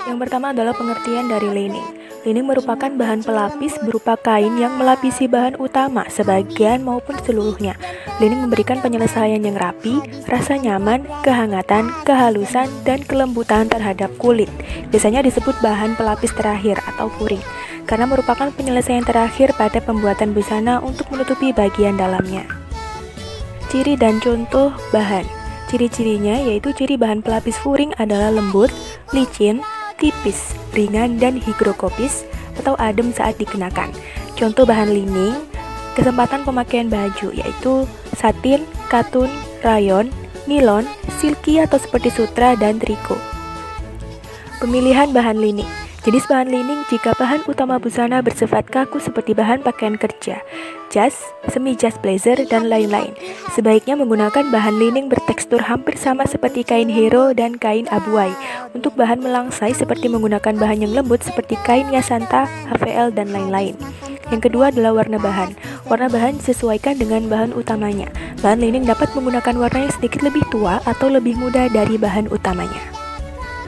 Yang pertama adalah pengertian dari lining. Lining merupakan bahan pelapis berupa kain yang melapisi bahan utama sebagian maupun seluruhnya. Lining memberikan penyelesaian yang rapi, rasa nyaman, kehangatan, kehalusan, dan kelembutan terhadap kulit. Biasanya disebut bahan pelapis terakhir atau puring, karena merupakan penyelesaian terakhir pada pembuatan busana untuk menutupi bagian dalamnya. Ciri dan contoh bahan. Ciri-cirinya yaitu ciri bahan pelapis furing adalah lembut, licin, tipis, ringan, dan higrokopis atau adem saat dikenakan. Contoh bahan lining, kesempatan pemakaian baju yaitu satin, katun, rayon, nilon, silky atau seperti sutra, dan triko. Pemilihan bahan lining. Jenis bahan lining jika bahan utama busana bersifat kaku seperti bahan pakaian kerja, jas, semi-jas blazer, dan lain-lain. Sebaiknya menggunakan bahan lining bertekstur hampir sama seperti kain hero dan kain abuai. Untuk bahan melangsai seperti menggunakan bahan yang lembut seperti kain yasanta, HVL, dan lain-lain. Yang kedua adalah warna bahan. Warna bahan disesuaikan dengan bahan utamanya. Bahan lining dapat menggunakan warna yang sedikit lebih tua atau lebih muda dari bahan utamanya.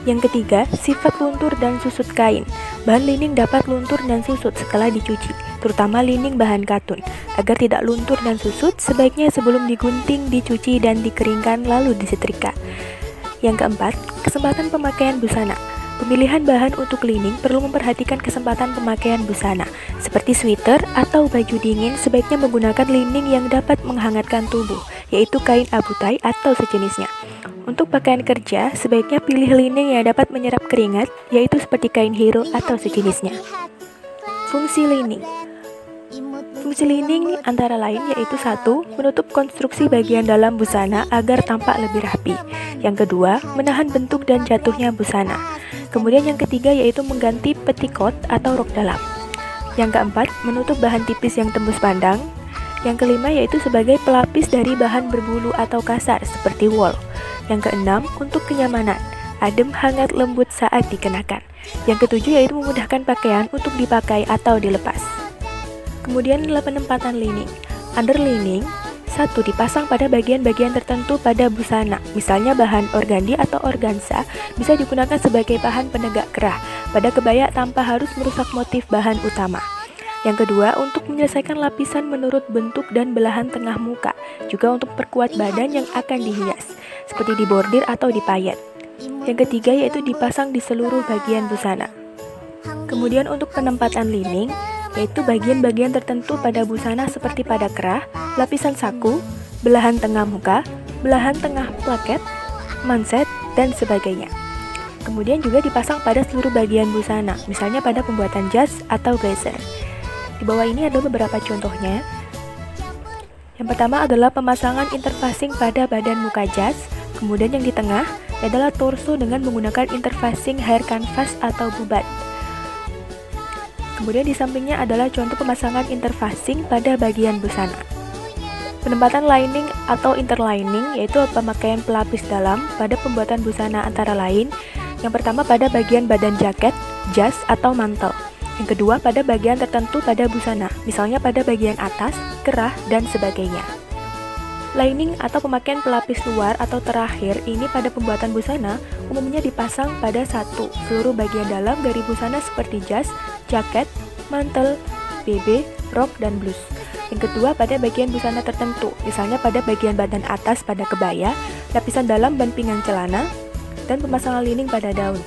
Yang ketiga, sifat luntur dan susut kain. Bahan lining dapat luntur dan susut setelah dicuci, terutama lining bahan katun. Agar tidak luntur dan susut, sebaiknya sebelum digunting, dicuci, dan dikeringkan lalu disetrika. Yang keempat, kesempatan pemakaian busana. Pemilihan bahan untuk lining perlu memperhatikan kesempatan pemakaian busana. Seperti sweater atau baju dingin, sebaiknya menggunakan lining yang dapat menghangatkan tubuh, yaitu kain abutai atau sejenisnya. Untuk pakaian kerja, sebaiknya pilih lining yang dapat menyerap keringat, yaitu seperti kain hero atau sejenisnya. Fungsi lining. Fungsi lining antara lain yaitu 1. Menutup konstruksi bagian dalam busana agar tampak lebih rapi. Yang kedua, menahan bentuk dan jatuhnya busana. Kemudian yang ketiga yaitu mengganti petticoat atau rok dalam. Yang keempat, menutup bahan tipis yang tembus pandang. Yang kelima yaitu sebagai pelapis dari bahan berbulu atau kasar seperti wool. Yang keenam, untuk kenyamanan, adem, hangat, lembut saat dikenakan. Yang ketujuh yaitu memudahkan pakaian untuk dipakai atau dilepas. Kemudian adalah penempatan lining. Underlining 1. Dipasang pada bagian-bagian tertentu pada busana. Misalnya bahan organdi atau organza bisa digunakan sebagai bahan penegak kerah pada kebaya tanpa harus merusak motif bahan utama. Yang kedua, untuk menyelesaikan lapisan menurut bentuk dan belahan tengah muka, juga untuk perkuat badan yang akan dihias, seperti dibordir atau dipayet. Yang ketiga yaitu dipasang di seluruh bagian busana. Kemudian untuk penempatan lining, yaitu bagian-bagian tertentu pada busana seperti pada kerah, lapisan saku, belahan tengah muka, belahan tengah plaket, manset, dan sebagainya. Kemudian juga dipasang pada seluruh bagian busana, misalnya pada pembuatan jas atau blazer. Di bawah ini ada beberapa contohnya. Yang pertama adalah pemasangan interfacing pada badan muka jas. Kemudian yang di tengah adalah torso dengan menggunakan interfacing hair canvas atau bubat. Kemudian di sampingnya adalah contoh pemasangan interfacing pada bagian busana. Penempatan lining atau interlining yaitu pemakaian pelapis dalam pada pembuatan busana antara lain. Yang pertama pada bagian badan jaket, jas, atau mantel. Yang kedua pada bagian tertentu pada busana, misalnya pada bagian atas, kerah, dan sebagainya. Lining atau pemakaian pelapis luar atau terakhir ini pada pembuatan busana umumnya dipasang pada seluruh bagian dalam dari busana seperti jas, jaket, mantel, BB, rok, dan blus. Yang kedua pada bagian busana tertentu, misalnya pada bagian badan atas pada kebaya, lapisan dalam dan pinggang celana, dan pemasangan lining pada daun.